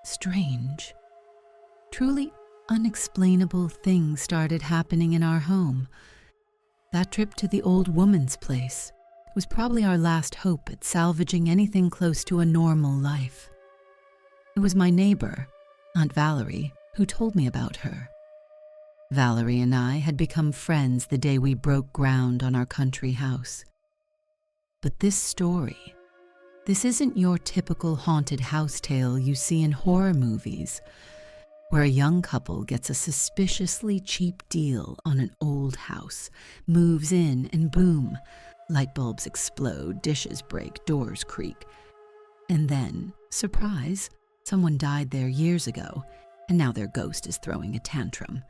strange, truly unexplainable things started happening in our home. That trip to the old woman's place was probably our last hope at salvaging anything close to a normal life. It was my neighbor, Aunt Valerie, who told me about her. Valerie and I had become friends the day we broke ground on our country house. But this story, this isn't your typical haunted house tale you see in horror movies, where a young couple gets a suspiciously cheap deal on an old house, moves in, and boom, light bulbs explode, dishes break, doors creak. And then, surprise, someone died there years ago, and now their ghost is throwing a tantrum.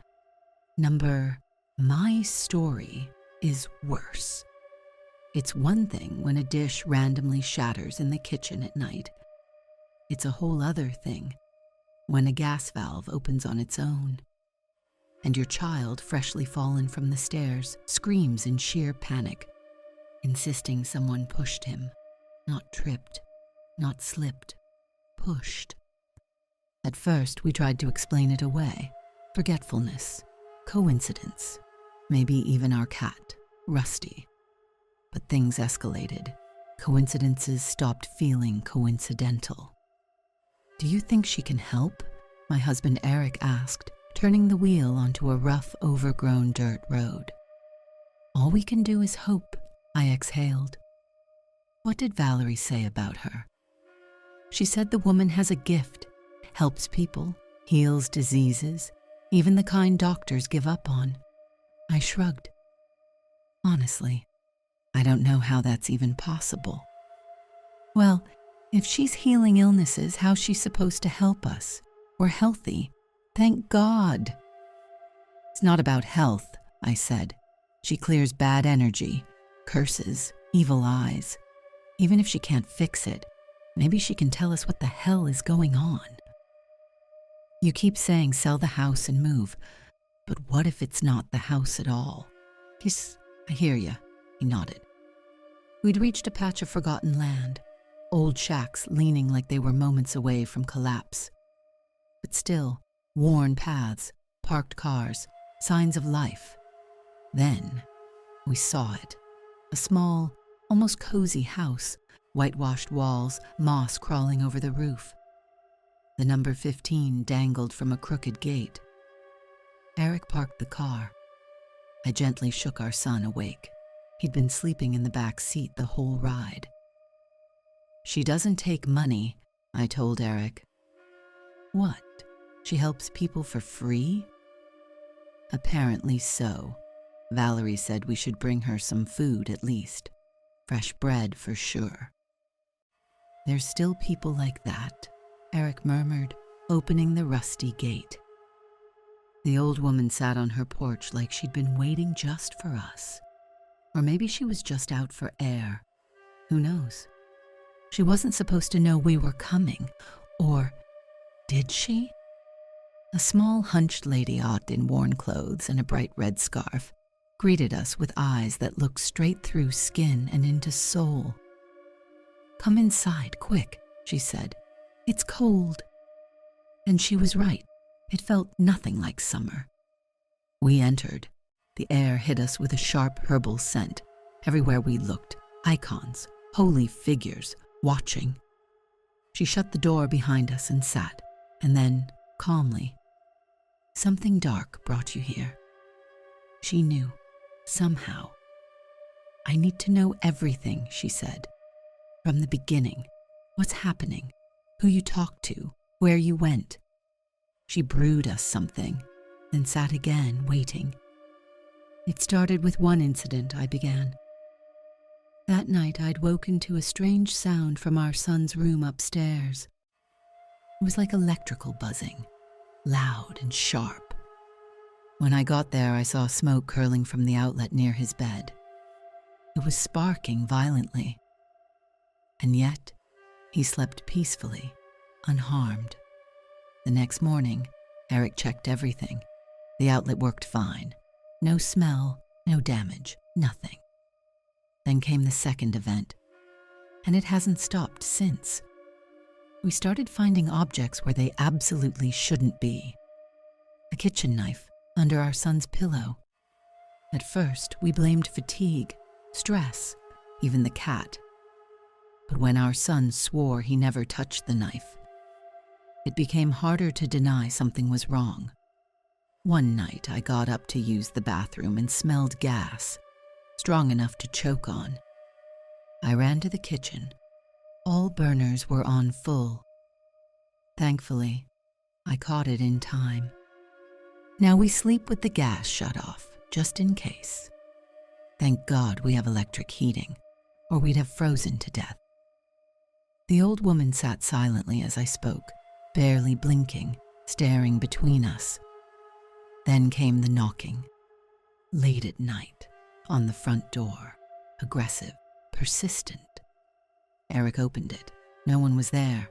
My story is worse. It's one thing when a dish randomly shatters in the kitchen at night. It's a whole other thing when a gas valve opens on its own, and your child, freshly fallen from the stairs, screams in sheer panic, insisting someone pushed him, not tripped, not slipped, pushed. At first, we tried to explain it away. Forgetfulness, coincidence, maybe even our cat, Rusty. But things escalated. Coincidences stopped feeling coincidental. "Do you think she can help?" my husband Eric asked, turning the wheel onto a rough, overgrown dirt road. "All we can do is hope," I exhaled. "What did Valerie say about her?" "She said the woman has a gift, helps people, heals diseases, even the kind doctors give up on." I shrugged. "Honestly, I don't know how that's even possible." "Well, if she's healing illnesses, how's she supposed to help us? We're healthy. Thank God." "It's not about health," I said. "She clears bad energy, curses, evil eyes. Even if she can't fix it, maybe she can tell us what the hell is going on." "You keep saying sell the house and move, but what if it's not the house at all?" "Yes, I hear ya," he nodded. We'd reached a patch of forgotten land, old shacks leaning like they were moments away from collapse. But still, worn paths, parked cars, signs of life. Then, we saw it. A small, almost cozy house, whitewashed walls, moss crawling over the roof. The number 15 dangled from a crooked gate. Eric parked the car. I gently shook our son awake. He'd been sleeping in the back seat the whole ride. "She doesn't take money," I told Eric. "What? She helps people for free?" "Apparently so. Valerie said we should bring her some food at least. Fresh bread for sure." "There's still people like that," Eric murmured, opening the rusty gate. The old woman sat on her porch like she'd been waiting just for us. Or maybe she was just out for air. Who knows? She wasn't supposed to know we were coming. Or did she? A small, hunched lady-odd in worn clothes and a bright red scarf greeted us with eyes that looked straight through skin and into soul. "Come inside, quick," she said. "It's cold." And she was right. It felt nothing like summer. We entered. The air hit us with a sharp herbal scent. Everywhere we looked, icons, holy figures, watching. She shut the door behind us and sat, and then, calmly, "Something dark brought you here." She knew, somehow. "I need to know everything," she said. "From the beginning. What's happening? Who you talked to? Where you went?" She brewed us something, then sat again, waiting. "It started with one incident," I began. "That night I'd woken to a strange sound from our son's room upstairs. It was like electrical buzzing, loud and sharp. When I got there, I saw smoke curling from the outlet near his bed. It was sparking violently. And yet, he slept peacefully, unharmed. The next morning, Eric checked everything. The outlet worked fine. No smell, no damage, nothing. Then came the second event, and it hasn't stopped since. we started finding objects where they absolutely shouldn't be. A kitchen knife under our son's pillow. At first, we blamed fatigue, stress, even the cat. But when our son swore he never touched the knife, it became harder to deny something was wrong. One night, I got up to use the bathroom and smelled gas, strong enough to choke on. I ran to the kitchen. All burners were on full. Thankfully, I caught it in time. Now we sleep with the gas shut off, just in case. Thank God we have electric heating, or we'd have frozen to death. The old woman sat silently as I spoke, barely blinking, staring between us. Then came the knocking. Late at night, on the front door, aggressive, persistent. Eric opened it. No one was there.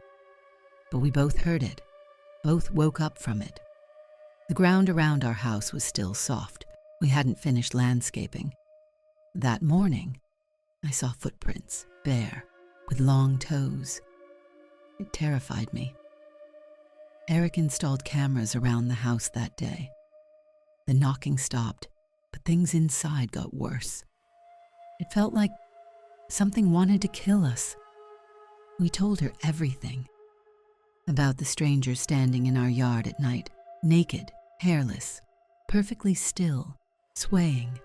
But we both heard it, both woke up from it. The ground around our house was still soft. We hadn't finished landscaping. That morning, I saw footprints, bare, with long toes. It terrified me. Eric installed cameras around the house that day. The knocking stopped, but things inside got worse. It felt like something wanted to kill us. We told her everything. About the stranger standing in our yard at night, naked, hairless, perfectly still, swaying,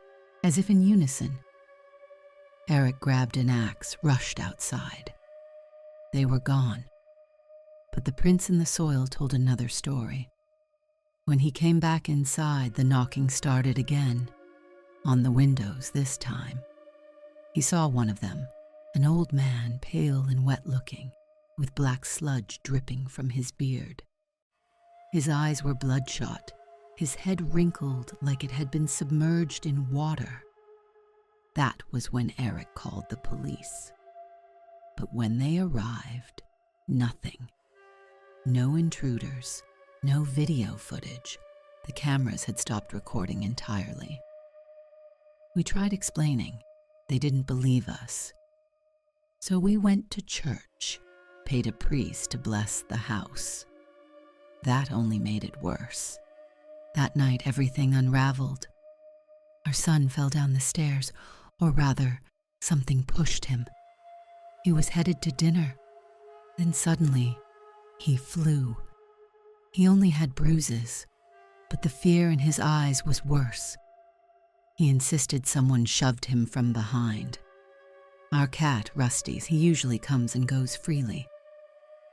as if in unison. Eric grabbed an axe, rushed outside. They were gone. But the prints in the soil told another story. When he came back inside, the knocking started again, on the windows this time. He saw one of them, an old man, pale and wet-looking, with black sludge dripping from his beard. His eyes were bloodshot, his head wrinkled like it had been submerged in water. That was when Eric called the police. But when they arrived, nothing. No intruders, no video footage. The cameras had stopped recording entirely. We tried explaining. They didn't believe us. So we went to church, paid a priest to bless the house. That only made it worse. That night, everything unraveled. Our son fell down the stairs, or rather, something pushed him. He was headed to dinner. Then suddenly, he flew. He only had bruises, but the fear in his eyes was worse. He insisted someone shoved him from behind. Our cat, Rusty's, he usually comes and goes freely.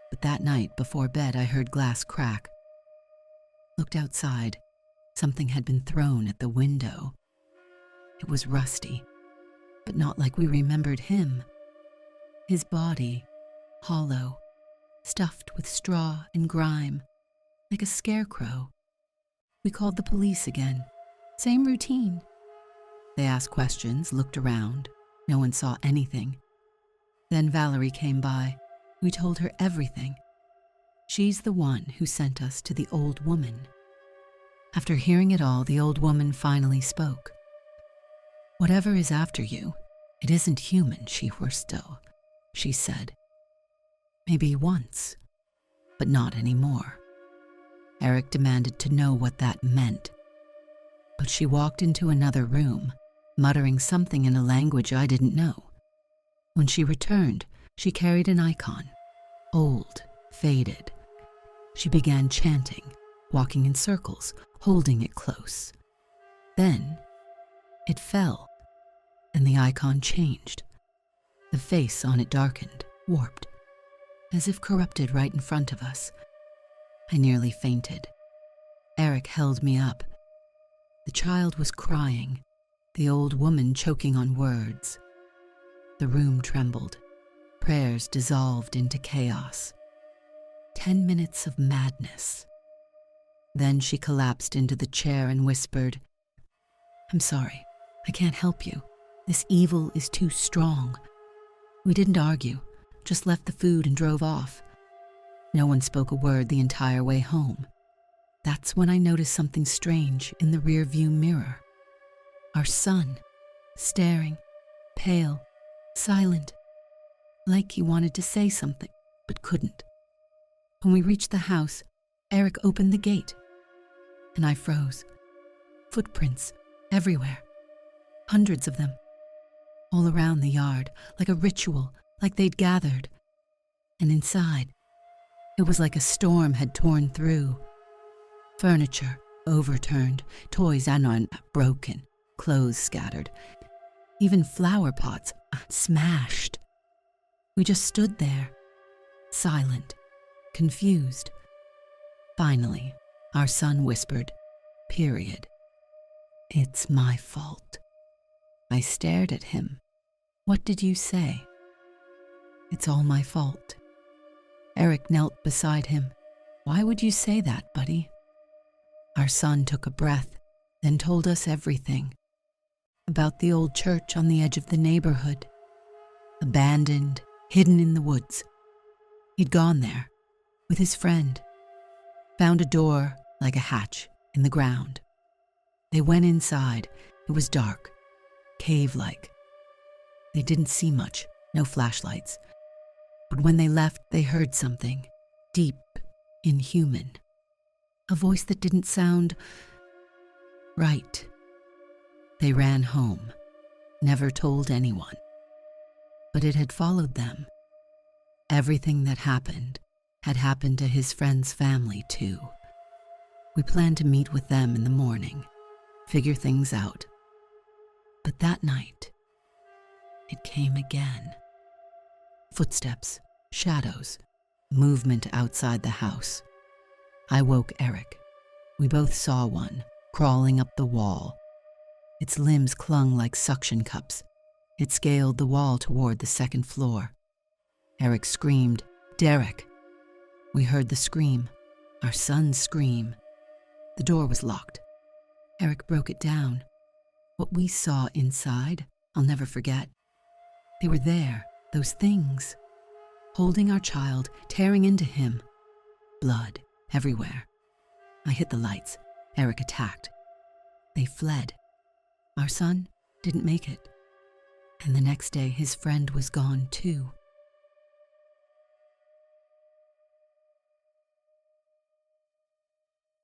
But that night, before bed, I heard glass crack. Looked outside. Something had been thrown at the window. It was Rusty, but not like we remembered him. His body, hollow, stuffed with straw and grime, like a scarecrow. We called the police again. Same routine. They asked questions, looked around. No one saw anything. Then Valerie came by. We told her everything. She's the one who sent us to the old woman. After hearing it all, the old woman finally spoke. Whatever is after you, it isn't human, she were still, she said. Maybe once, but not anymore. Eric demanded to know what that meant. But she walked into another room, muttering something in a language I didn't know. When she returned, she carried an icon, old, faded. She began chanting, walking in circles, holding it close. Then, it fell, and the icon changed. The face on it darkened, warped, as if corrupted right in front of us. I nearly fainted. Eric held me up. The child was crying, the old woman choking on words. The room trembled. Prayers dissolved into chaos. 10 minutes of madness. Then she collapsed into the chair and whispered, "I'm sorry, I can't help you. This evil is too strong." We didn't argue, just left the food and drove off. No one spoke a word the entire way home. That's when I noticed something strange in the rearview mirror. Our son, staring, pale, silent, like he wanted to say something, but couldn't. When we reached the house, Eric opened the gate, and I froze. Footprints everywhere, hundreds of them, all around the yard, like a ritual, like they'd gathered. And inside, it was like a storm had torn through. Furniture overturned, toys broken, clothes scattered, even flower pots smashed. We just stood there, silent, confused. Finally, our son whispered, "Period. It's my fault." I stared at him. "What did you say?" "It's all my fault." Eric knelt beside him. "Why would you say that, buddy?" Our son took a breath, then told us everything. About the old church on the edge of the neighborhood. Abandoned, hidden in the woods. He'd gone there, with his friend. Found a door, like a hatch, in the ground. They went inside. It was dark, cave-like. They didn't see much, no flashlights. But when they left, they heard something, deep, inhuman. A voice that didn't sound right. They ran home, never told anyone. But it had followed them. Everything that happened had happened to his friend's family, too. We planned to meet with them in the morning, figure things out. But that night, it came again. Footsteps, shadows, movement outside the house. I woke Eric. We both saw one, crawling up the wall. Its limbs clung like suction cups. It scaled the wall toward the second floor. Eric screamed, "Derek!" We heard the scream, our son's scream. The door was locked. Eric broke it down. What we saw inside, I'll never forget. They were there, those things, holding our child, tearing into him. Blood everywhere. I hit the lights. Eric attacked. They fled. Our son didn't make it. And the next day, his friend was gone too.